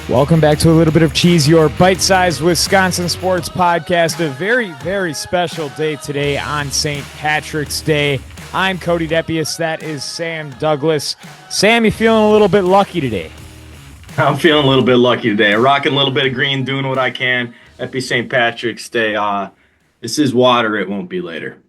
Welcome back to a little bit of Cheese, your bite-sized Wisconsin sports podcast. A very, very special day today on St. Patrick's Day. I'm Cody Depius. That is Sam Douglas. Sam, you feeling a little bit lucky today? I'm feeling a little bit lucky today. Rocking a little bit of green, doing what I can. Happy St. Patrick's Day. This is water. It won't be later.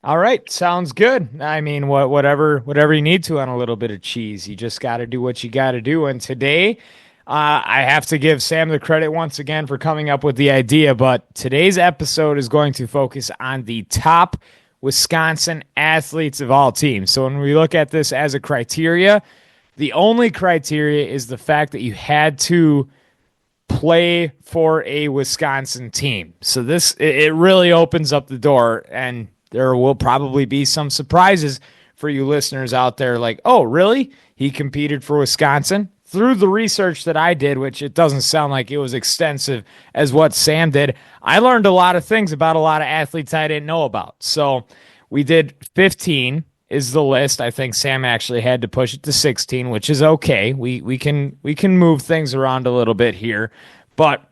All right, sounds good. I mean, whatever you need to on a little bit of cheese. You just got to do what you got to do. And today, I have to give Sam the credit once again for coming up with the idea, but today's episode is going to focus on the top Wisconsin athletes of all teams. So when we look at this as a criteria, the only criteria is the fact that you had to play for a Wisconsin team. So it really opens up the door, and there will probably be some surprises for you listeners out there like, oh, really? He competed for Wisconsin? Through the research that I did, which it doesn't sound like it was extensive as what Sam did, I learned a lot of things about a lot of athletes I didn't know about. So we did 15 is the list. I think Sam actually had to push it to 16, which is okay. We can move things around a little bit here, but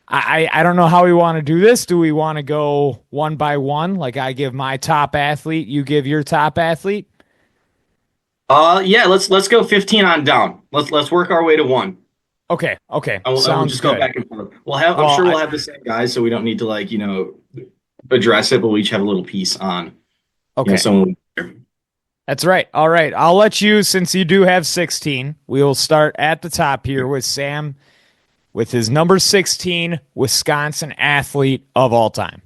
I don't know how we want to do this. Do we want to go one by one? Like I give my top athlete, you give your top athlete? Yeah, let's go 15 on down. Let's work our way to one. Okay. We'll just go back and forth. I'm sure we'll have the same guys, so we don't need to address it, but we each have a little piece on. Okay. Someone. That's right. All right. I'll let you, since you do have 16, we will start at the top here with Sam with his number 16 Wisconsin athlete of all time.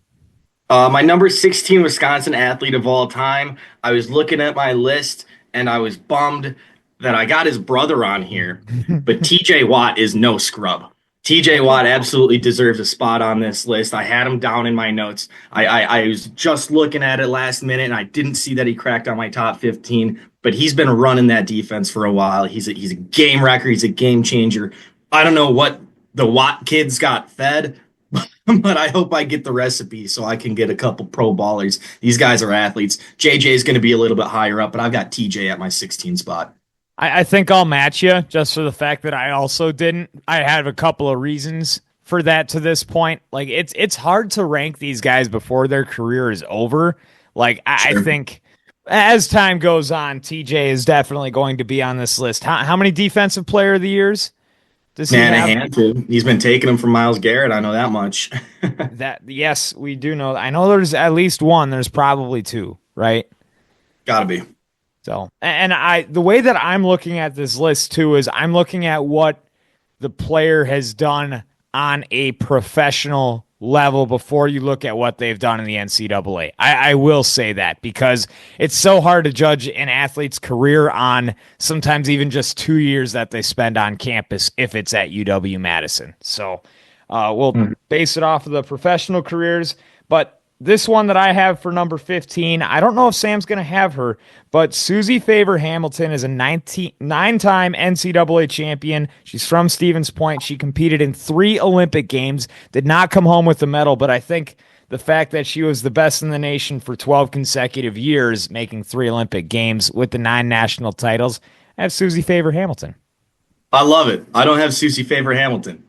My number 16 Wisconsin athlete of all time, I was looking at my list, and I was bummed that I got his brother on here, but TJ Watt is no scrub. TJ Watt absolutely deserves a spot on this list. I had him down in my notes. I was just looking at it last minute, and I didn't see that he cracked on my top 15, but he's been running that defense for a while. He's a game wrecker. He's a game changer. I don't know what the Watt kids got fed, but I hope I get the recipe so I can get a couple pro ballers. These guys are athletes. JJ is going to be a little bit higher up, but I've got TJ at my 16 spot. I think I'll match you just for the fact that I also didn't. I have a couple of reasons for that to this point. Like it's hard to rank these guys before their career is over. Like I think as time goes on, TJ is definitely going to be on this list. How many defensive player of the years? A handful. He's been taking them from Myles Garrett. I know that much. Yes, we do know. I know there's at least one. There's probably two, right? Gotta be. So, and the way that I'm looking at this list too is I'm looking at what the player has done on a professional level before you look at what they've done in the NCAA. I will say that because it's so hard to judge an athlete's career on sometimes even just 2 years that they spend on campus if it's at UW-Madison. So we'll base it off of the professional careers. But this one that I have for number 15, I don't know if Sam's going to have her, but Susie Favor-Hamilton is a nine-time NCAA champion. She's from Stevens Point. She competed in 3 Olympic Games, did not come home with a medal, but I think the fact that she was the best in the nation for 12 consecutive years, making 3 Olympic Games with the 9 national titles, I have Susie Favor-Hamilton. I love it. I don't have Susie Favor-Hamilton.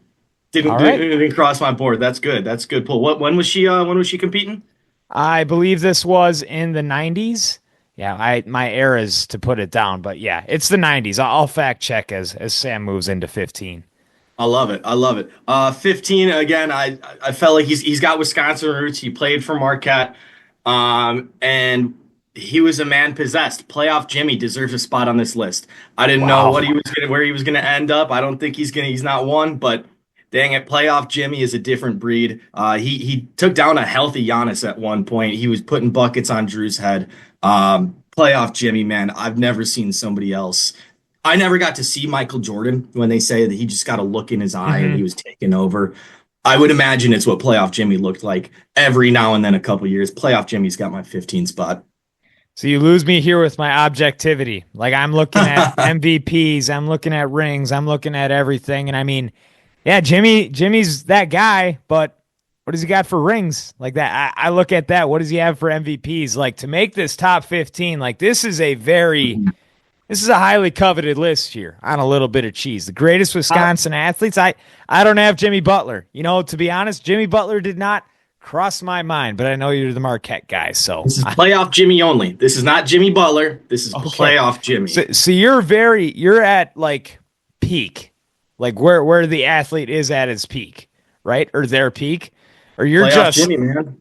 Didn't cross my board. That's good. That's good pull. When was she competing? I believe this was in the 90s. Yeah, my eras to put it down, but yeah, it's the 90s. I'll fact check as Sam moves into 15. I love it. 15 again. I felt like he's got Wisconsin roots. He played for Marquette, and he was a man possessed. Playoff Jimmy deserves a spot on this list. I didn't know where he was gonna end up. I don't think he's not one, but dang it, playoff Jimmy is a different breed. He took down a healthy Giannis at one point. He was putting buckets on Drew's head. Playoff Jimmy, man, I've never seen somebody else. I never got to see Michael Jordan when they say that he just got a look in his eye and he was taking over. I would imagine it's what playoff Jimmy looked like every now and then a couple years. Playoff Jimmy's got my 15 spot. So you lose me here with my objectivity. Like I'm looking at MVPs, I'm looking at rings, I'm looking at everything. And I mean, yeah, Jimmy's that guy, but what does he got for rings? Like that, I look at that. What does he have for MVPs? Like to make this top 15, like this is a very This is a highly coveted list here on a little bit of cheese. The greatest Uh, Wisconsin athletes. I don't have Jimmy Butler. To be honest, Jimmy Butler did not cross my mind, but I know you're the Marquette guy, so this is playoff Jimmy only. This is not Jimmy Butler. This is okay. playoff Jimmy. So you're at like peak, like where the athlete is at his peak, right? Or their peak, or you're Playoff just Jimmy, man.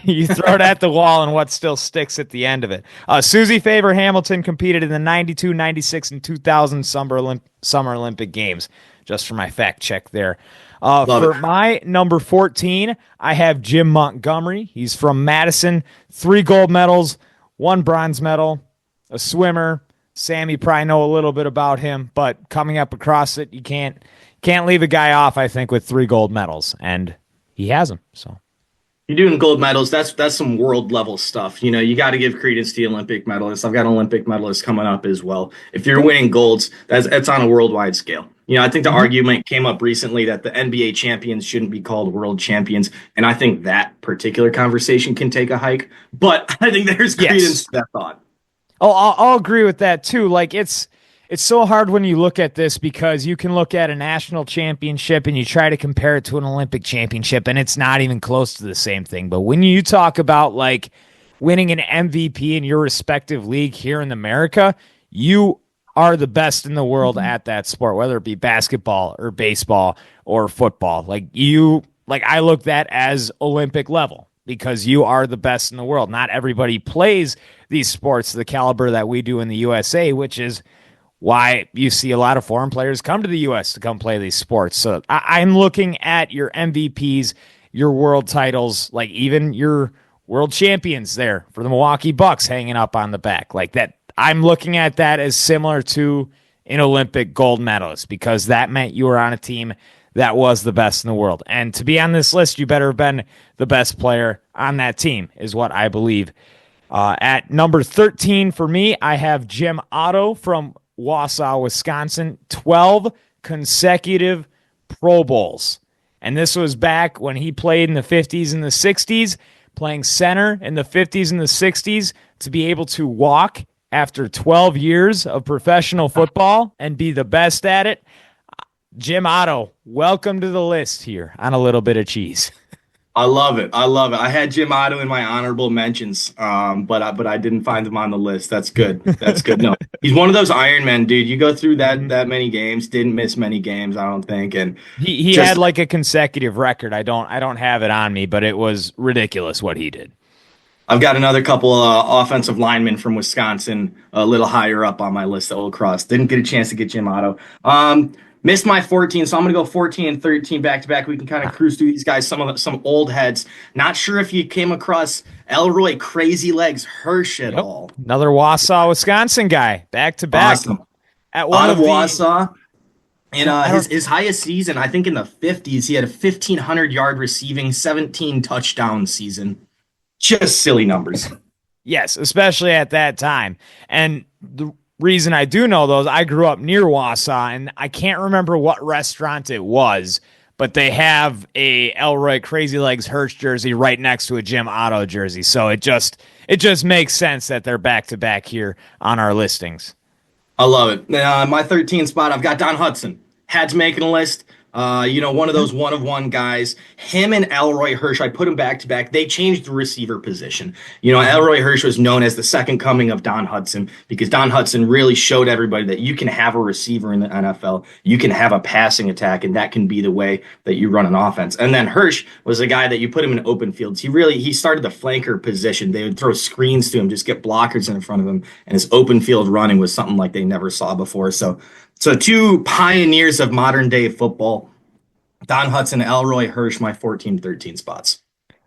you throw it at the wall and what still sticks at the end of it. Susie Favor Hamilton competed in the 92, 96, and 2000 Summer Olympic Games. Just for my fact check there. For Love it. my number 14, I have Jim Montgomery. He's from Madison. 3 gold medals, 1 bronze medal, a swimmer. Sam, you probably know a little bit about him, but coming up across it, you can't leave a guy off, I think, with 3 gold medals, and he has them. So You're doing gold medals. That's some world level stuff. You got to give credence to the Olympic medalists. I've got an Olympic medalist coming up as well. If you're winning golds, that's on a worldwide scale. I think the argument came up recently that the NBA champions shouldn't be called world champions, and I think that particular conversation can take a hike. But I think there's credence to that thought. Oh, I'll agree with that too. Like it's so hard when you look at this because you can look at a national championship and you try to compare it to an Olympic championship and it's not even close to the same thing. But when you talk about like winning an MVP in your respective league here in America, you are the best in the world at that sport, whether it be basketball or baseball or football. I look that as Olympic level because you are the best in the world. Not everybody plays these sports the caliber that we do in the USA, which is why you see a lot of foreign players come to the U.S. to come play these sports. So I'm looking at your MVPs, your world titles, like even your world champions there for the Milwaukee Bucks hanging up on the back. Like that, I'm looking at that as similar to an Olympic gold medalist because that meant you were on a team that was the best in the world. And to be on this list, you better have been the best player on that team, is what I believe. At number 13 for me, I have Jim Otto from Wausau, Wisconsin, 12 consecutive Pro Bowls. And this was back when he played in the 50s and the 60s, playing center in the 50s and the 60s, to be able to walk after 12 years of professional football and be the best at it. Jim Otto, welcome to the list here on A Little Bit of Cheese. I love it. I love it. I had Jim Otto in my honorable mentions, but I didn't find him on the list. That's good. That's good. No, he's one of those Iron Men, dude. You go through that many games, didn't miss many games, I don't think. And he had like a consecutive record. I don't have it on me, but it was ridiculous what he did. I've got another couple offensive linemen from Wisconsin a little higher up on my list that will cross. Didn't get a chance to get Jim Otto. Missed my 14, so I'm going to go 14 and 13 back to back. We can kind of cruise through these guys, some old heads. Not sure if you came across Elroy Crazy Legs Hirsch at all. Another Wausau, Wisconsin guy, back to back. Awesome. At one Out of of Wausau. And his highest season, I think in the 50s, he had a 1,500-yard receiving, 17 touchdown season. Just silly numbers. Yes, especially at that time. And the reason I do know those, I grew up near Wausau, and I can't remember what restaurant it was, but they have a Elroy Crazy Legs Hirsch jersey right next to a Jim Otto jersey. So it just makes sense that they're back to back here on our listings. I love it. My 13 spot, I've got Don Hudson. Had to make a list. One of those one-of-one guys. Him and Elroy Hirsch, I put him back to back. They changed the receiver position. Elroy Hirsch was known as the second coming of Don Hudson because Don Hudson really showed everybody that you can have a receiver in the NFL. You can have a passing attack, and that can be the way that you run an offense. And then Hirsch was a guy that you put him in open fields. He started the flanker position. They would throw screens to him, just get blockers in front of him, and his open field running was something like they never saw before. So two pioneers of modern day football, Don Hudson, Elroy Hirsch, my 14-13 spots.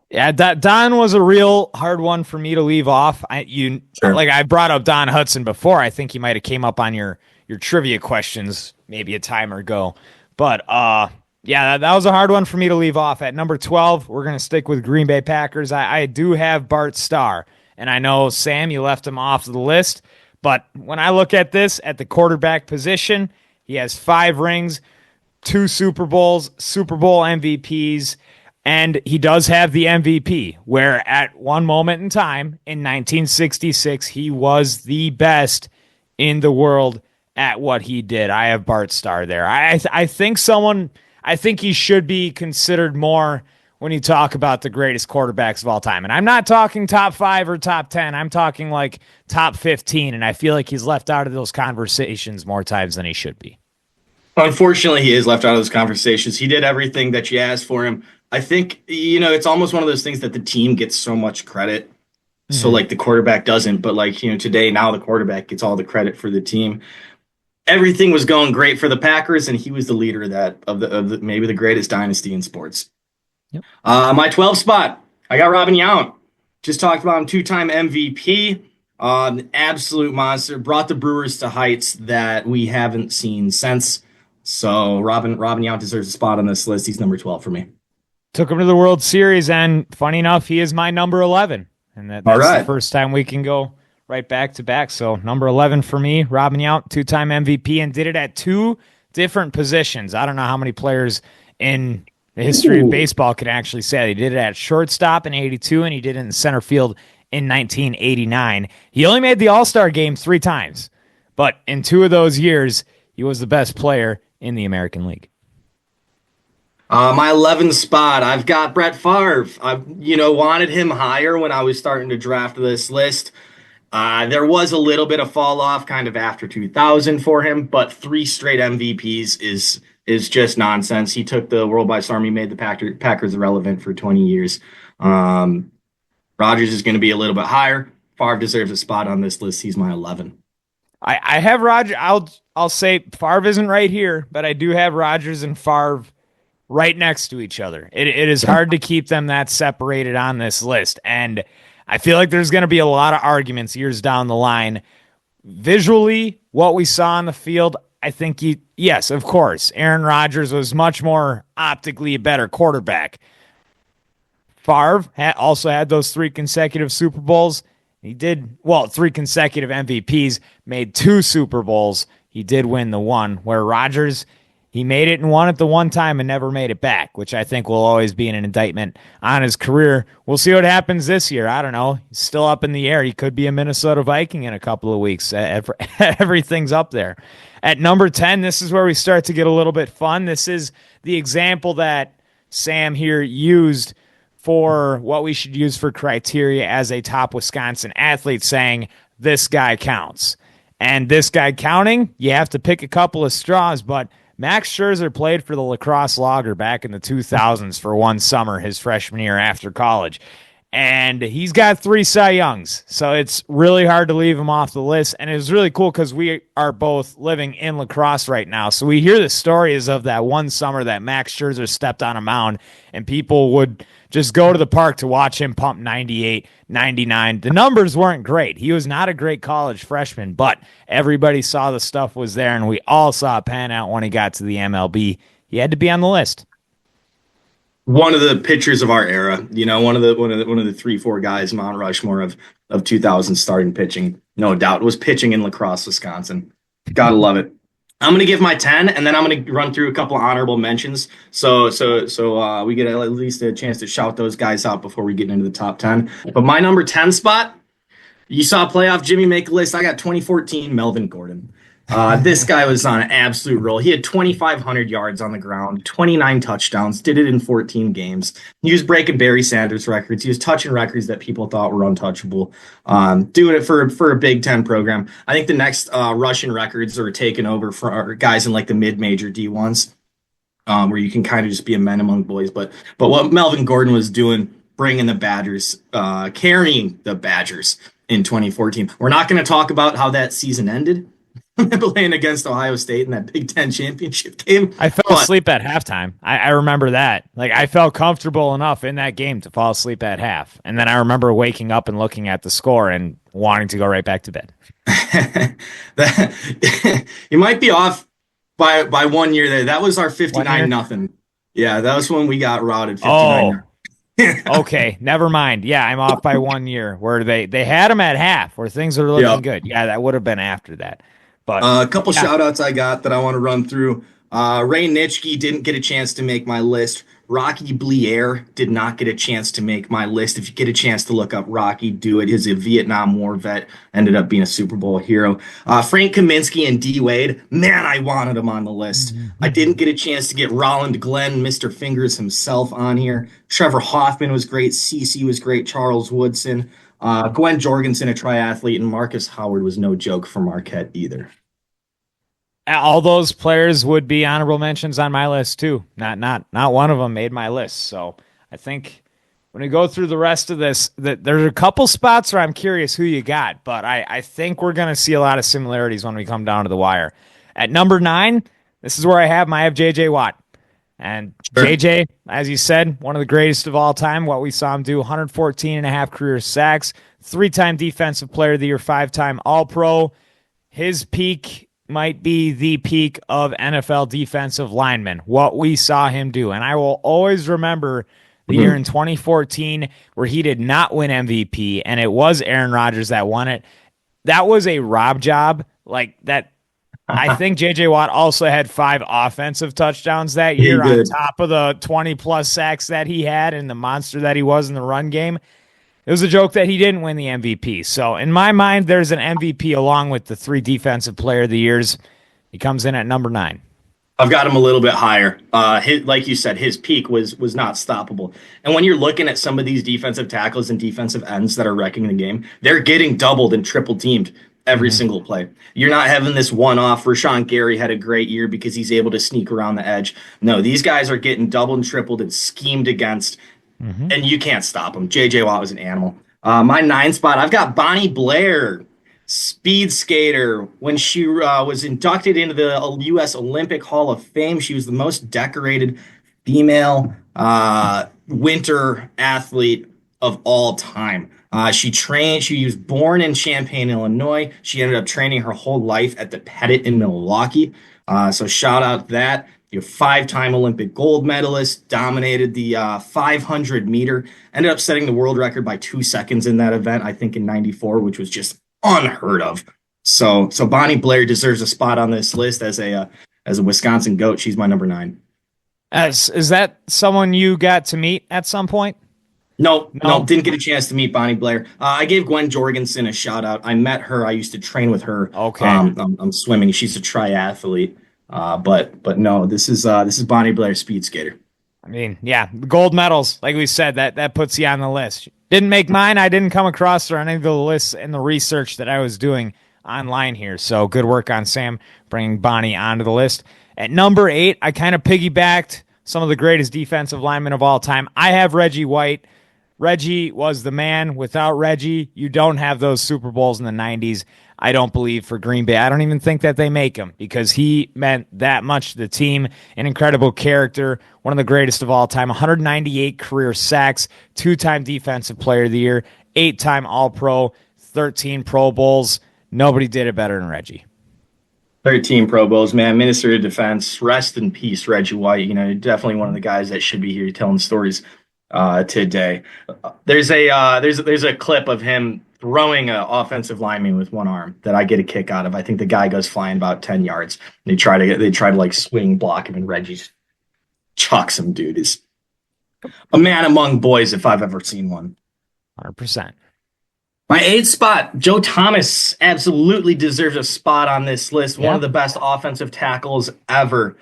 Yeah, Don was a real hard one for me to leave off. I brought up Don Hudson before. I think he might have came up on your trivia questions maybe a time ago. But that was a hard one for me to leave off. At number 12, we're going to stick with Green Bay Packers. I do have Bart Starr, and I know, Sam, you left him off the list. But when I look at this, at the quarterback position, he has 5 rings, 2 Super Bowls, Super Bowl MVPs, and he does have the MVP, where at one moment in time, in 1966, he was the best in the world at what he did. I have Bart Starr there. I think someone I think he should be considered more when you talk about the greatest quarterbacks of all time. And I'm not talking top 5 or top 10. I'm talking like top 15, and I feel like he's left out of those conversations more times than he should be. Unfortunately, he is left out of those conversations. He did everything that you asked for him. I think, it's almost one of those things that the team gets so much credit. So Mm-hmm. like the quarterback doesn't, but like, today now the quarterback gets all the credit for the team. Everything was going great for the Packers, and he was the leader of the maybe the greatest dynasty in sports. Yep. My 12 spot, I got Robin Yount. Just talked about him, two-time MVP, an absolute monster. Brought the Brewers to heights that we haven't seen since. So Robin Yount deserves a spot on this list. He's number 12 for me. Took him to the World Series, and funny enough, he is my number 11. And All that's the right. first time we can go right back to back. So number 11 for me, Robin Yount, two-time MVP, and did it at 2 different positions. I don't know how many players in the history of Ooh. baseball can actually say that. He did it at shortstop in 82, and he did it in center field in 1989. He only made the All-Star game 3 times, but in 2 of those years, he was the best player in the American League. My 11th spot, I've got Brett Favre. I, wanted him higher when I was starting to draft this list. There was a little bit of fall off kind of after 2000 for him, but 3 straight MVPs is just nonsense. He took the world by storm. He made the Packers irrelevant for 20 years. Rodgers is going to be a little bit higher. Favre deserves a spot on this list. He's my 11. I have Roger. I'll say Favre isn't right here, but I do have Rodgers and Favre right next to each other. It is hard to keep them that separated on this list, and I feel like there's going to be a lot of arguments years down the line. Visually, what we saw on the field, I think yes, of course, Aaron Rodgers was much more optically a better quarterback. Favre also had those 3 consecutive Super Bowls. He did, 3 consecutive MVPs, made 2 Super Bowls. He did win the one, where Rodgers, he made it and won it the one time and never made it back, which I think will always be an indictment on his career. We'll see what happens this year. I don't know. He's still up in the air. He could be a Minnesota Viking in a couple of weeks. Everything's up there. At number 10, this is where we start to get a little bit fun. This is the example that Sam here used for what we should use for criteria as a top Wisconsin athlete, saying this guy counts. And this guy counting, you have to pick a couple of straws, but Max Scherzer played for the Lacrosse Lager back in the 2000s for one summer, his freshman year after college. And he's got 3 Cy Youngs, so it's really hard to leave him off the list. And it was really cool because we are both living in La Crosse right now, so we hear the stories of that one summer that Max Scherzer stepped on a mound, and people would just go to the park to watch him pump 98, 99. The numbers weren't great. He was not a great college freshman, but everybody saw the stuff was there, and we all saw it pan out when he got to the MLB. He had to be on the list. One of the pitchers of our era, one of the 3-4 guys, Mount Rushmore of 2000 starting pitching, no doubt, was pitching in La Crosse, Wisconsin. Gotta love it. I'm gonna give my 10, and then I'm gonna run through a couple honorable mentions, so we get at least a chance to shout those guys out before we get into the top 10. But my number 10 spot, you saw playoff Jimmy make a list. I got 2014 Melvin Gordon. This guy was on an absolute roll. He had 2,500 yards on the ground, 29 touchdowns, did it in 14 games. He was breaking Barry Sanders records. He was touching records that people thought were untouchable. Doing it for a Big Ten program. I think the next Russian records are taken over for guys in like the mid-major D1s, where you can kind of just be a man among boys. But what Melvin Gordon was doing, bringing the Badgers, carrying the Badgers in 2014. We're not going to talk about how that season ended. Playing against Ohio State in that Big Ten championship game. I fell asleep at halftime. I remember that. Like, I felt comfortable enough in that game to fall asleep at half. And then I remember waking up and looking at the score and wanting to go right back to bed. You might be off by 1 year there. That was our 59-0. Yeah, that was when we got routed 59-0. Okay, never mind. Yeah, I'm off by 1 year where they had them at half where things were looking good. Yeah, that would have been after that. But a couple shout outs I got that I want to run through. Ray Nitschke didn't get a chance to make my list. Rocky Blier did not get a chance to make my list. If you get a chance to look up Rocky, do it. He's a Vietnam War vet, ended up being a Super Bowl hero. Frank Kaminsky and D Wade, man, I wanted him on the list. I didn't get a chance to get Roland Glenn, Mr. Fingers himself, on here. Trevor Hoffman was great. CeCe was great. Charles Woodson. Gwen Jorgensen, a triathlete, and Marcus Howard was no joke for Marquette either. All those players would be honorable mentions on my list too. Not one of them made my list. So I think when we go through the rest of this, there's a couple spots where I'm curious who you got, but I think we're going to see a lot of similarities when we come down to the wire. At number 9, this is where I have J.J. Watt. And Sure. J.J., as you said, one of the greatest of all time. What we saw him do, 114 and a half career sacks, 3-time Defensive Player of the Year, 5-time All-Pro. His peak might be the peak of NFL defensive linemen, what we saw him do. And I will always remember the year in 2014 where he did not win MVP, and it was Aaron Rodgers that won it. That was a rob job. Like that, I think J.J. Watt also had 5 offensive touchdowns that year on top of the 20-plus sacks that he had and the monster that he was in the run game. It was a joke that he didn't win the MVP. So in my mind, there's an MVP along with the 3 Defensive Player of the Years. He comes in at number 9. I've got him a little bit higher. Like you said, his peak was not stoppable. And when you're looking at some of these defensive tackles and defensive ends that are wrecking the game, they're getting doubled and triple teamed every single play. You're not having this one-off. Rashawn Gary had a great year because he's able to sneak around the edge. No, these guys are getting doubled and tripled and schemed against, and you can't stop them. J.J. Watt was an animal. My 9 spot, I've got Bonnie Blair, speed skater. When she was inducted into the U.S. Olympic Hall of Fame, she was the most decorated female winter athlete of all time. She was born in Champaign, Illinois. She ended up training her whole life at the Pettit in Milwaukee. So shout out that. You're 5-time Olympic gold medalist, dominated the 500 meter, ended up setting the world record by 2 seconds in that event, I think in 94, which was just unheard of. So Bonnie Blair deserves a spot on this list as a Wisconsin goat. She's my number 9. Is that someone you got to meet at some point? No, didn't get a chance to meet Bonnie Blair. I gave Gwen Jorgensen a shout out. I met her. I used to train with her. Okay. I'm swimming. She's a triathlete. But no, this is Bonnie Blair, speed skater. I mean, yeah, gold medals, like we said, that puts you on the list. Didn't make mine. I didn't come across her on any of the lists in the research that I was doing online here. So good work on Sam bringing Bonnie onto the list. At number 8, I kind of piggybacked some of the greatest defensive linemen of all time. I have Reggie White. Reggie was the man. Without Reggie, you don't have those Super Bowls in the 90s. I don't believe for Green Bay. I don't even think that they make him because he meant that much to the team. An incredible character, one of the greatest of all time. 198 career sacks, 2-time Defensive Player of the Year, 8-time All-Pro, 13 Pro Bowls. Nobody did it better than Reggie. 13 Pro Bowls, man. Minister of Defense. Rest in peace, Reggie White. Definitely one of the guys that should be here telling stories today. There's a clip of him throwing an offensive lineman with one arm that I get a kick out of. I think the guy goes flying about 10 yards. They try to like swing block him, and Reggie chucks him. Dude is a man among boys if I've ever seen one. 100%. My 8th spot, Joe Thomas absolutely deserves a spot on this list. One of the best offensive tackles ever.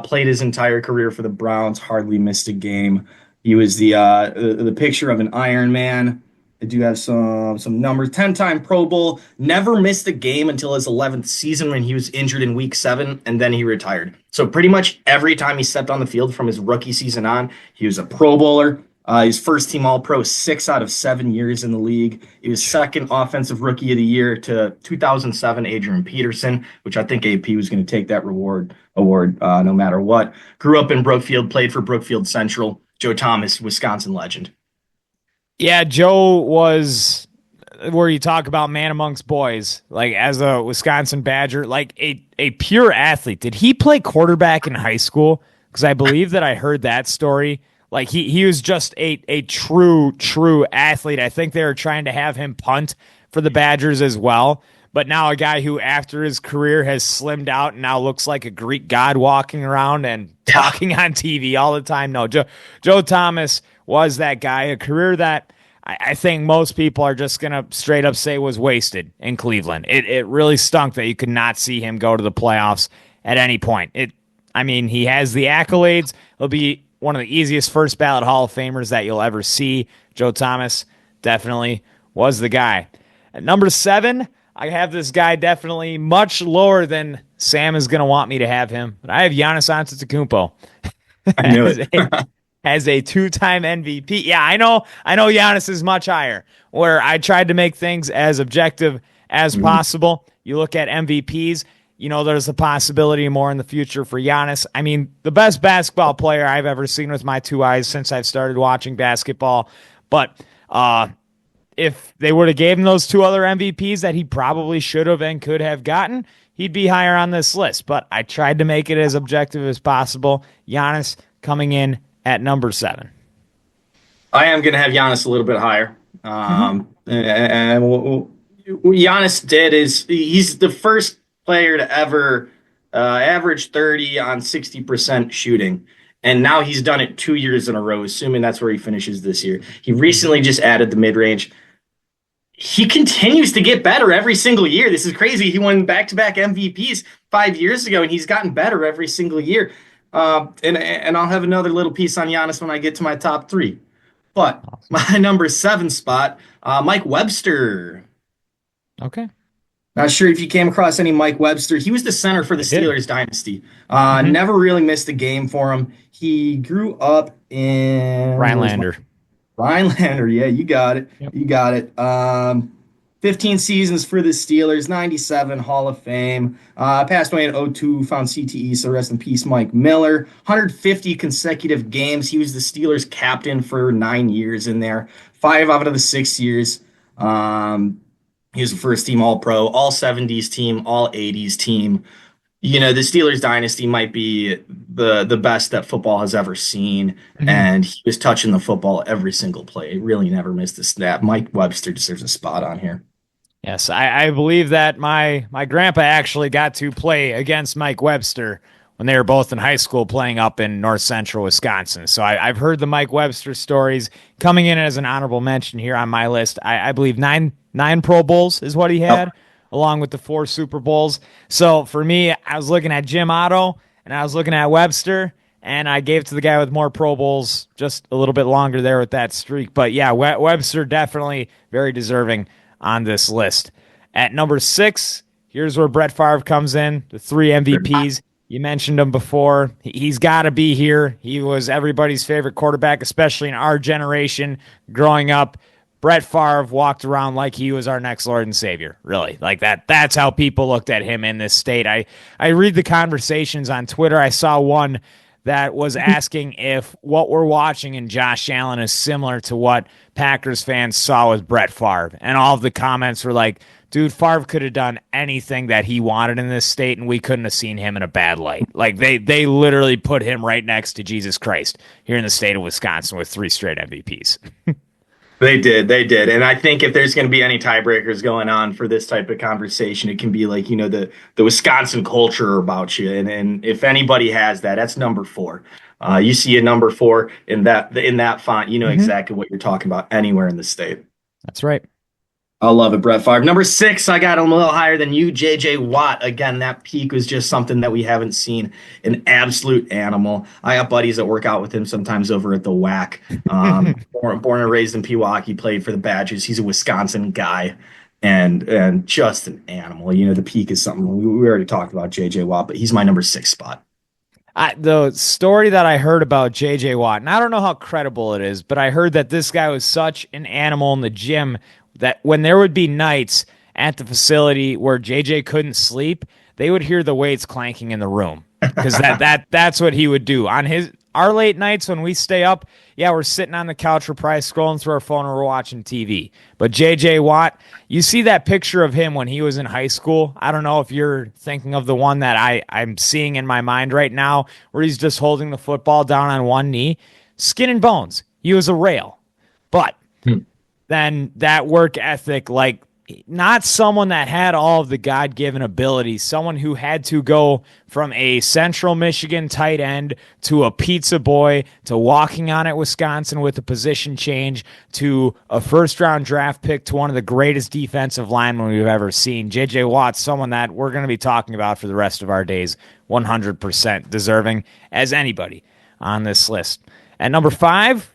Played his entire career for the Browns, hardly missed a game. He was the picture of an Iron Man. I do have some numbers. 10-time Pro Bowl. Never missed a game until his 11th season when he was injured in week 7, and then he retired. So pretty much every time he stepped on the field from his rookie season on, he was a Pro Bowler. He's first team All-Pro 6 out of 7 years in the league. He was second Offensive Rookie of the Year to 2007 Adrian Peterson, which I think AP was going to take that award no matter what. Grew up in Brookfield, played for Brookfield Central. Joe Thomas, Wisconsin legend. Yeah, Joe was where you talk about man amongst boys, like as a Wisconsin Badger, like a pure athlete. Did he play quarterback in high school? Because I believe that I heard that story. Like he was just a true athlete. I think they were trying to have him punt for the Badgers as well. but now a guy who after his career has slimmed out and now looks like a Greek god walking around and Yeah. talking on TV all the time. No, Joe Thomas was that guy, a career that I think most people are just going to straight up say was wasted in Cleveland. It really stunk that you could not see him go to the playoffs at any point. I mean, he has the accolades. He'll be one of the easiest first ballot Hall of Famers that you'll ever see. Joe Thomas definitely was the guy. At number 7, I have this guy definitely much lower than Sam is going to want me to have him, but I have Giannis Antetokounmpo I knew as it. a, as a two-time MVP. Yeah, I know Giannis is much higher. Where I tried to make things as objective as Mhm. possible. You look at MVPs, there's a possibility more in the future for Giannis. I mean, the best basketball player I've ever seen with my two eyes since I've started watching basketball. But if they would have gave him those two other MVPs that he probably should have and could have gotten, he'd be higher on this list. But I tried to make it as objective as possible. Giannis coming in at number 7. I am going to have Giannis a little bit higher. Mm-hmm. And what Giannis did is he's the first player to ever average 30 on 60% shooting. And now he's done it 2 years in a row, assuming that's where he finishes this year. He recently just added the mid range. He continues to get better every single year. This is crazy. He won back-to-back MVPs 5 years ago, and he's gotten better every single year. And I'll have another little piece on Giannis when I get to my top three. But Awesome. my number 7 spot, Mike Webster. Okay. Not sure if you came across any Mike Webster. He was the center for the I did. Steelers dynasty. Mm-hmm. Never really missed a game for him. He grew up in where's my Rhinelander. Rhinelander, yeah, you got it. Yep. You got it. 15 seasons for the Steelers, 97 Hall of Fame. Passed away in '02, found CTE, so rest in peace, Mike Miller. 150 consecutive games. He was the Steelers captain for 9 years in there. 5 out of the 6 years. He was a first team All Pro, all '70s team, all '80s team. The Steelers dynasty might be the best that football has ever seen, Mm-hmm. and he was touching the football every single play. He really never missed a snap. Mike Webster deserves a spot on here. Yes, I believe that my grandpa actually got to play against Mike Webster when they were both in high school playing up in north central Wisconsin. So I've heard the Mike Webster stories coming in as an honorable mention here on my list. I believe nine Pro Bowls is what he Oh, had, along with the 4 Super Bowls. So for me, I was looking at Jim Otto and I was looking at Webster. And I gave it to the guy with more Pro Bowls, just a little bit longer there with that streak. But yeah, Webster definitely very deserving on this list. At number 6, here's where Brett Favre comes in, the 3 MVPs. You mentioned him before. He's got to be here. He was everybody's favorite quarterback, especially in our generation growing up. Brett Favre walked around like he was our next Lord and Savior, really. Like that. That's how people looked at him in this state. I read the conversations on Twitter. I saw one that was asking if what we're watching in Josh Allen is similar to what Packers fans saw with Brett Favre. And all of the comments were like, dude, Favre could have done anything that he wanted in this state, and we couldn't have seen him in a bad light. Like they literally put him right next to Jesus Christ here in the state of Wisconsin with 3 straight MVPs. they did. And I think if there's going to be any tiebreakers going on for this type of conversation, it can be like, the Wisconsin culture about you. And if anybody has that, that's number 4. You see a number 4 in that font, you know Mm-hmm. exactly what you're talking about anywhere in the state. That's right. I love it, Brett Favre. Number 6, I got him a little higher than you, J.J. Watt. Again, that peak was just something that we haven't seen. An absolute animal. I got buddies that work out with him sometimes over at the WAC. Born and raised in Pewaukee, played for the Badgers. He's a Wisconsin guy and just an animal. The peak is something we already talked about, J.J. Watt, but he's my number 6 spot. The story that I heard about J.J. Watt, and I don't know how credible it is, but I heard that this guy was such an animal in the gym that when there would be nights at the facility where JJ couldn't sleep, they would hear the weights clanking in the room because that's what he would do on our late nights when we stay up. Yeah, we're sitting on the couch, we're probably scrolling through our phone or we're watching TV. But JJ Watt, you see that picture of him when he was in high school. I don't know if you're thinking of the one that I'm seeing in my mind right now, where he's just holding the football down on one knee, skin and bones. He was a rail, but then that work ethic, like not someone that had all of the God-given abilities, someone who had to go from a Central Michigan tight end to a pizza boy to walking on at Wisconsin with a position change to a first-round draft pick to one of the greatest defensive linemen we've ever seen. J.J. Watt's someone that we're going to be talking about for the rest of our days, 100% deserving as anybody on this list. At number 5,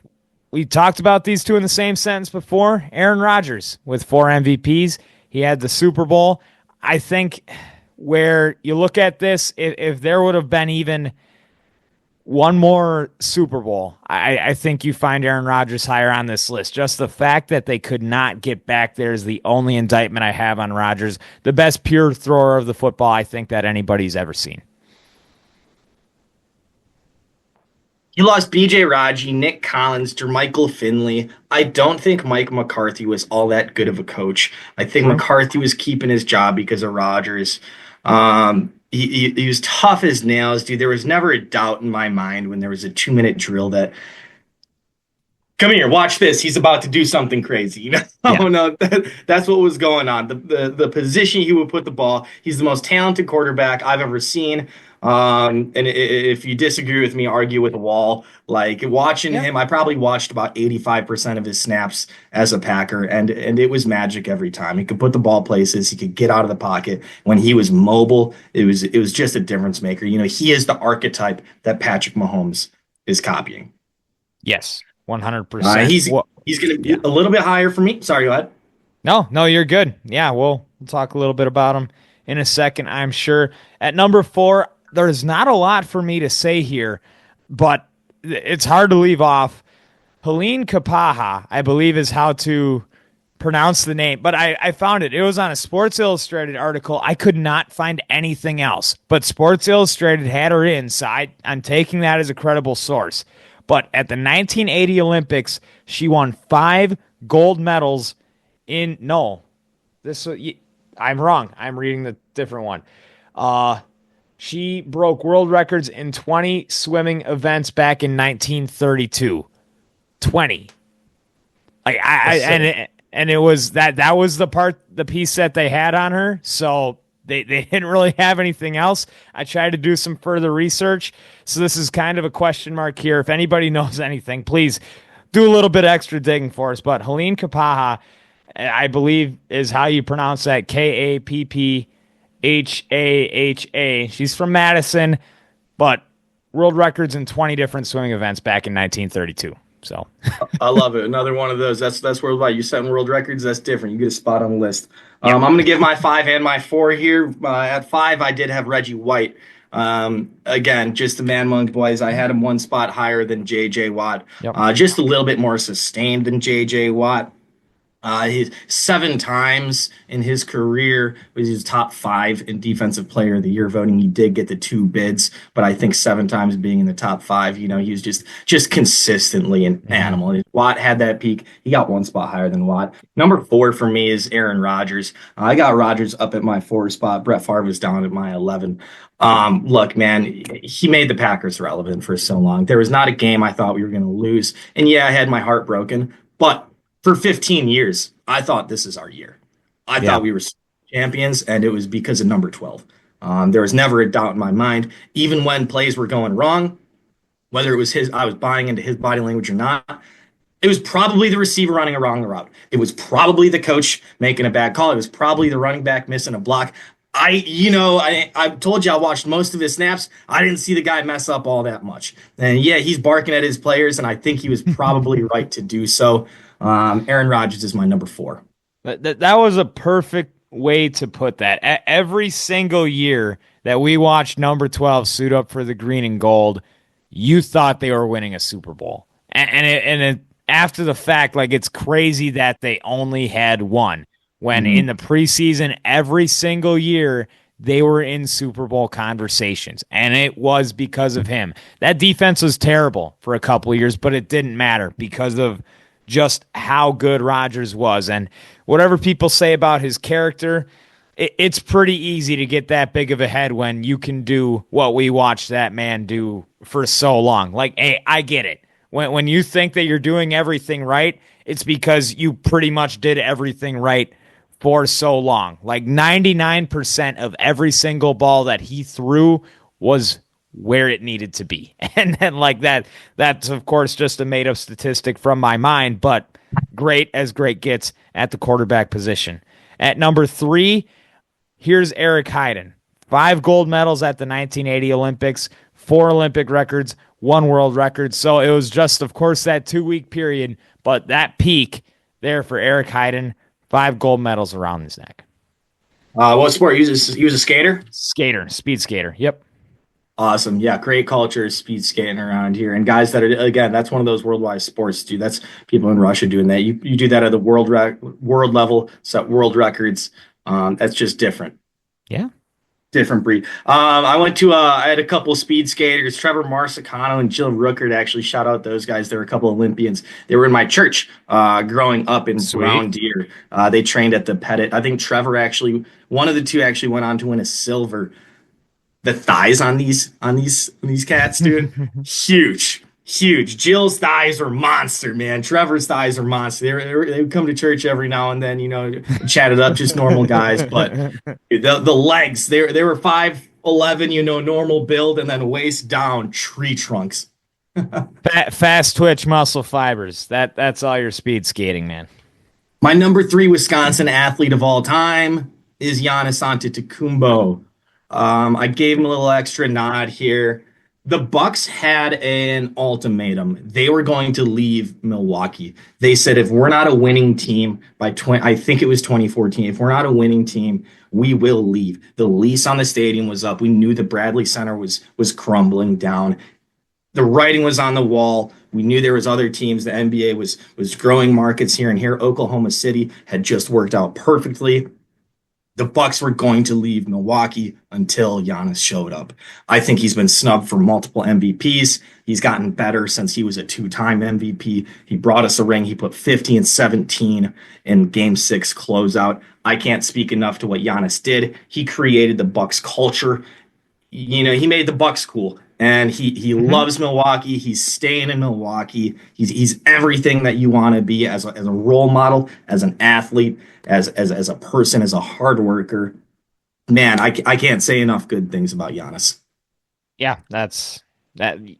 we talked about these two in the same sentence before. Aaron Rodgers with 4 MVPs. He had the Super Bowl. I think where you look at this, if there would have been even one more Super Bowl, I think you find Aaron Rodgers higher on this list. Just the fact that they could not get back there is the only indictment I have on Rodgers. The best pure thrower of the football I think that anybody's ever seen. You lost B.J. Raji, Nick Collins, Jermichael Finley. I don't think Mike McCarthy was all that good of a coach. I think True. McCarthy was keeping his job because of Rodgers. He was tough as nails, dude. There was never a doubt in my mind when there was a 2-minute drill that come here, watch this. He's about to do something crazy. Yeah. No, no, that's what was going on. The position he would put the ball. He's the most talented quarterback I've ever seen. And if you disagree with me, argue with the wall. Like watching Yep. him, I probably watched about 85% of his snaps as a Packer, and it was magic every time. He could put the ball places. He could get out of the pocket. When he was mobile, it was just a difference maker. He is the archetype that Patrick Mahomes is copying. Yes. Uh, 100%. he's Well, he's going to be yeah. a little bit higher for me. Sorry, go ahead. No, no, you're good. Yeah, we'll talk a little bit about him in a second, I'm sure. At number 4, there's not a lot for me to say here, but it's hard to leave off. Helene Kapaha, I believe, is how to pronounce the name, but I found it. It was on a Sports Illustrated article. I could not find anything else, but Sports Illustrated had her in, so I'm taking that as a credible source. But at the 1980 Olympics, she won 5 gold medals in no, this I'm wrong. I'm reading the different one. She broke world records in 20 swimming events back in 1932. 20. Like That's sick. and it was that was the piece that they had on her. So they didn't really have anything else. I tried to do some further research. So this is kind of a question mark here. If anybody knows anything, please do a little bit extra digging for us. But Helene Kapaha, I believe, is how you pronounce that. Kapphaha. She's from Madison, but world records in 20 different swimming events back in 1932. So, I love it. Another one of those. That's worldwide. You setting world records. That's different. You get a spot on the list. yep. I'm going to give my 5 and my 4 here. At 5, I did have Reggie White. Again, just the man among boys. I had him one spot higher than J.J. Watt. Yep. Just a little bit more sustained than J.J. Watt. He's 7 times in his career was his top 5 in defensive player of the year voting. He did get the 2 bids, but I think 7 times being in the top 5, he was just consistently an animal. Watt had that peak. He got one spot higher than Watt. Number 4 for me is Aaron Rodgers. I got Rodgers up at my 4 spot. Brett Favre was down at my 11. Look, man, he made the Packers relevant for so long. There was not a game I thought we were going to lose. And yeah, I had my heart broken, but for 15 years, I thought this is our year. I Yeah. thought we were champions, and it was because of number 12. There was never a doubt in my mind, even when plays were going wrong, whether it was I was buying into his body language or not. It was probably the receiver running a wrong route. It was probably the coach making a bad call. It was probably the running back missing a block. I told you I watched most of his snaps. I didn't see the guy mess up all that much. And yeah, he's barking at his players, and I think he was probably right to do so. Aaron Rodgers is my number 4. That was a perfect way to put that. Every single year that we watched number 12 suit up for the green and gold, you thought they were winning a Super Bowl. After the fact, like, it's crazy that they only had one. When in the preseason, every single year, they were in Super Bowl conversations, and it was because of him. That defense was terrible for a couple of years, but it didn't matter because of just how good Rodgers was. And whatever people say about his character, it's pretty easy to get that big of a head when you can do what we watched that man do for so long. Like, hey, I get it. When you think that you're doing everything right, it's because you pretty much did everything right for so long. Like 99% of every single ball that he threw was where it needed to be. And then like that's of course just a made up statistic from my mind, but great as great gets at the quarterback position. At number 3, here's Eric Heiden. 5 gold medals at the 1980 Olympics, 4 Olympic records, 1 world record. So it was just, of course, that 2-week period, but that peak there for Eric Heiden, 5 gold medals around his neck. What sport? He was a skater? Skater, speed skater. Yep. Awesome. Yeah, great culture of speed skating around here. And guys that are, again, that's one of those worldwide sports, dude. That's people in Russia doing that. You do that at the world level, set world records. That's just different. Yeah. Different breed. I had a couple speed skaters, Trevor Marsicano and Jill Rookert. Actually, shout out those guys. They were a couple Olympians. They were in my church growing up in Sweet. Brown Deer. They trained at the Pettit. I think Trevor actually, one of the two actually went on to win a silver. The thighs on these cats, dude, huge. Jill's thighs were monster, man. Trevor's thighs are monster. They would come to church every now and then, chat it up, just normal guys. But the legs, they were 5'11", normal build, and then waist down, tree trunks. Fast twitch muscle fibers. That's all your speed skating, man. My number 3 Wisconsin athlete of all time is Giannis Antetokounmpo. I gave him a little extra nod here. The Bucks had an ultimatum. They were going to leave Milwaukee. They said, if we're not a winning team I think it was 2014, if we're not a winning team, we will leave. The lease on the stadium was up. We knew the Bradley Center was crumbling down. The writing was on the wall. We knew there was other teams. The NBA was growing markets here, and here Oklahoma City had just worked out perfectly. The Bucks were going to leave Milwaukee until Giannis showed up. I think he's been snubbed for multiple MVPs. He's gotten better since he was a 2-time MVP. He brought us a ring. He put 50 and 17 in Game 6 closeout. I can't speak enough to what Giannis did. He created the Bucks culture. He made the Bucks cool. And he loves Milwaukee. He's staying in Milwaukee. He's everything that you want to be as a role model, as an athlete, as a person, as a hard worker. Man, I can't say enough good things about Giannis. Yeah, that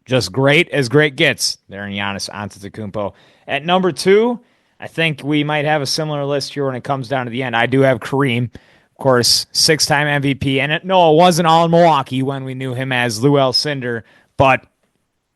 just great as great gets there in Giannis Antetokounmpo. At number 2, I think we might have a similar list here when it comes down to the end. I do have Kareem. Of course, 6-time MVP. And it wasn't all in Milwaukee when we knew him as Lou Alcindor, but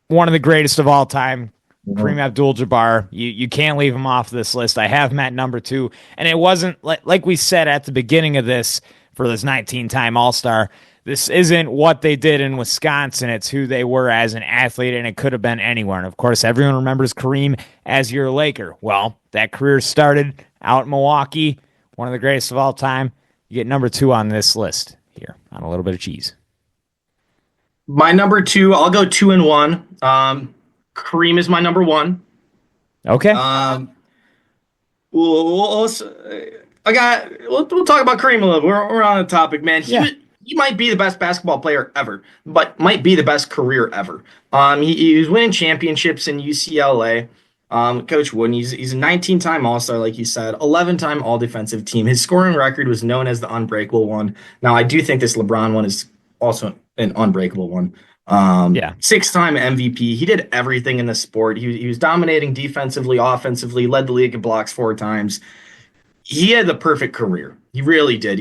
one of the greatest of all time, Kareem Abdul-Jabbar. You can't leave him off this list. I have him at number 2. And it wasn't, like we said at the beginning of this, for this 19-time All-Star, this isn't what they did in Wisconsin. It's who they were as an athlete, and it could have been anywhere. And, of course, everyone remembers Kareem as your Laker. Well, that career started out in Milwaukee, one of the greatest of all time. You get number 2 on this list here on a little bit of cheese. My number 2, I'll go 2 and 1. Kareem is my number 1. Okay. We'll talk about Kareem a little bit. We're on the topic, man. He might be the best basketball player ever, but might be the best career ever. He was winning championships in UCLA. Coach Wooden, he's a 19-time All-Star, like you said, 11-time All-Defensive Team. His scoring record was known as the unbreakable one. Now, I do think this LeBron one is also an unbreakable one. 6-time MVP. He did everything in the sport. He was dominating defensively, offensively, led the league in blocks 4 times. He had the perfect career. He really did.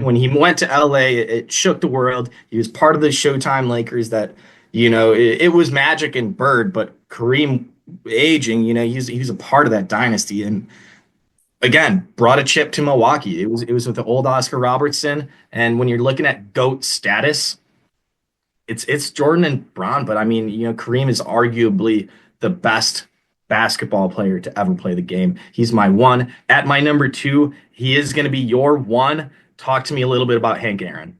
When he went to LA, it shook the world. He was part of the Showtime Lakers that, it was Magic and Bird, but Kareem aging, he's a part of that dynasty, and again brought a chip to Milwaukee. It was with the old Oscar Robertson, and when you're looking at GOAT status, it's Jordan and Bron, but I mean, Kareem is arguably the best basketball player to ever play the game. He's my 1. At my number 2, he is going to be your 1. Talk to me a little bit about Hank Aaron.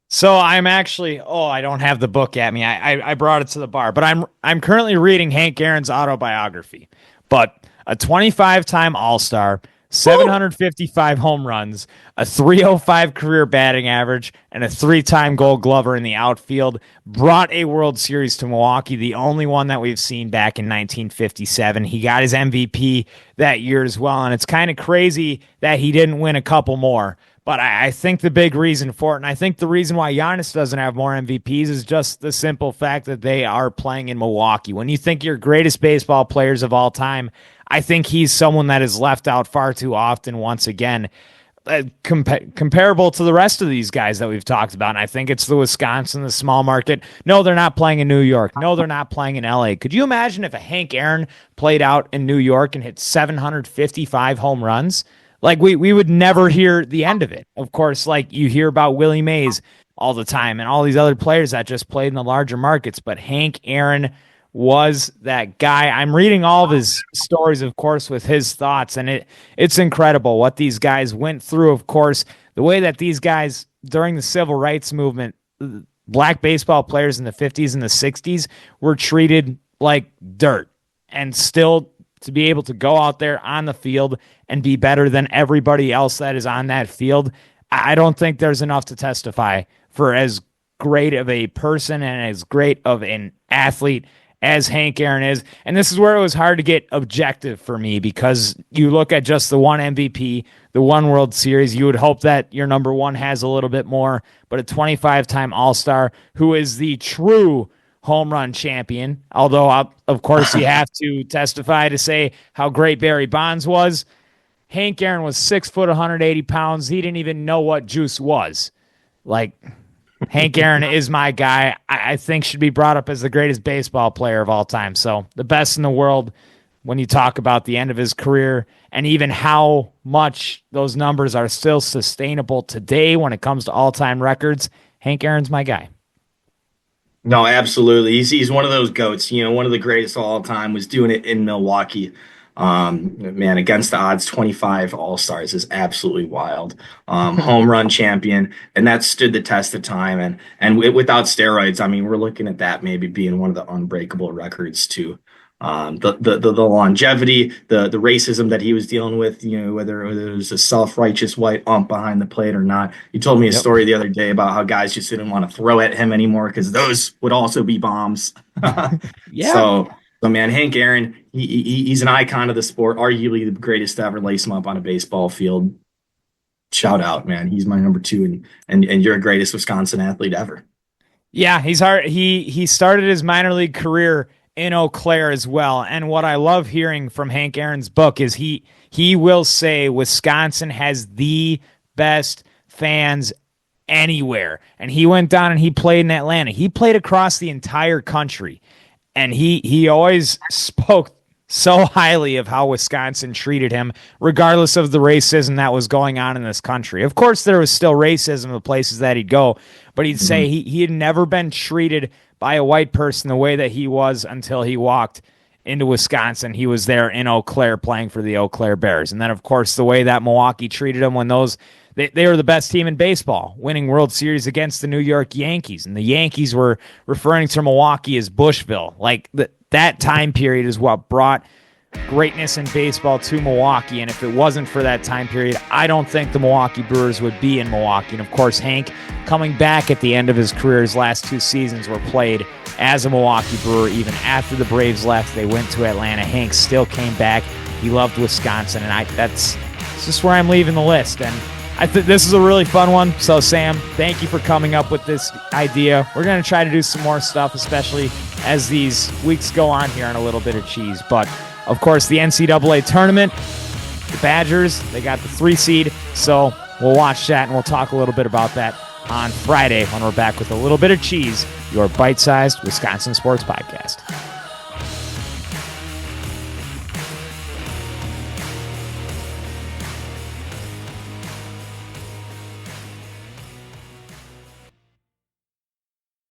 So I'm actually, I don't have the book at me. I brought it to the bar, but I'm currently reading Hank Aaron's autobiography. But a 25-time All-Star, Woo! 755 home runs, a 305 career batting average, and a three-time Gold Glover in the outfield. Brought a World Series to Milwaukee, the only one that we've seen back in 1957. He got his MVP that year as well, and it's kind of crazy that he didn't win a couple more. But I think the big reason for it, and I think the reason why Giannis doesn't have more MVPs is just the simple fact that they are playing in Milwaukee. When you think your greatest baseball players of all time, I think he's someone that is left out far too often once again. Comparable to the rest of these guys that we've talked about. And I think it's the Wisconsin, the small market. No, they're not playing in New York. No, they're not playing in LA. Could you imagine if a Hank Aaron played out in New York and hit 755 home runs? Like we would never hear the end of it. Of course, like you hear about Willie Mays all the time and all these other players that just played in the larger markets, but Hank Aaron was that guy. I'm reading all of his stories, of course, with his thoughts, and it's incredible what these guys went through, of course, the way that these guys during the civil rights movement, black baseball players in the 50s and the 60s were treated like dirt, and still to be able to go out there on the field and be better than everybody else that is on that field. I don't think there's enough to testify for as great of a person and as great of an athlete as Hank Aaron is. And this is where it was hard to get objective for me, because you look at just the one MVP, the one World Series, you would hope that your number one has a little bit more, but a 25-time All-Star who is the true home run champion, although of course you have to testify to say how great Barry Bonds was. Hank Aaron was 6 foot, 180 pounds. He didn't even know what juice was. Like, Hank Aaron is my guy. I think should be brought up as the greatest baseball player of all time. So the best in the world when you talk about the end of his career and even how much those numbers are still sustainable today when it comes to all-time records. Hank Aaron's my guy. No, absolutely. He's one of those goats. You know, one of the greatest of all time, was doing it in Milwaukee. Man, against the odds, 25 All-Stars is absolutely wild. Home run champion, and that stood the test of time. And without steroids, I mean, we're looking at that maybe being one of the unbreakable records too. The longevity, the racism that he was dealing with, you know, whether it was a self-righteous white ump behind the plate or not. You told me a story the other day about how guys just didn't want to throw at him anymore because those would also be bombs. Yeah. So man, Hank Aaron, he's an icon of the sport, arguably the greatest to ever lace him up on a baseball field. Shout out, man. He's my number two, and you're the greatest Wisconsin athlete ever. Yeah, he's hard. He started his minor league career in Eau Claire as well. And what I love hearing from Hank Aaron's book is he will say Wisconsin has the best fans anywhere. And he went down and he played in Atlanta. He played across the entire country. And he always spoke so highly of how Wisconsin treated him, regardless of the racism that was going on in this country. Of course, there was still racism in the places that he'd go, but he'd say he had never been treated by a white person the way that he was until he walked into Wisconsin. He was there in Eau Claire playing for the Eau Claire Bears. And then, of course, the way that Milwaukee treated him when they were the best team in baseball, winning World Series against the New York Yankees. And the Yankees were referring to Milwaukee as Bushville. Like, that time period is what brought greatness in baseball to Milwaukee. And if it wasn't for that time period, I don't think the Milwaukee Brewers would be in Milwaukee. And, of course, Hank coming back at the end of his career, his last two seasons were played as a Milwaukee Brewer. Even after the Braves left, they went to Atlanta. Hank still came back. He loved Wisconsin, and that's just where I'm leaving the list. And I think this is a really fun one. So, Sam, thank you for coming up with this idea. We're going to try to do some more stuff, especially as these weeks go on here on A Little Bit of Cheese. But, of course, the NCAA tournament, the Badgers, they got the 3 seed. So we'll watch that, and we'll talk a little bit about that on Friday when we're back with A Little Bit of Cheese, your bite-sized Wisconsin sports podcast.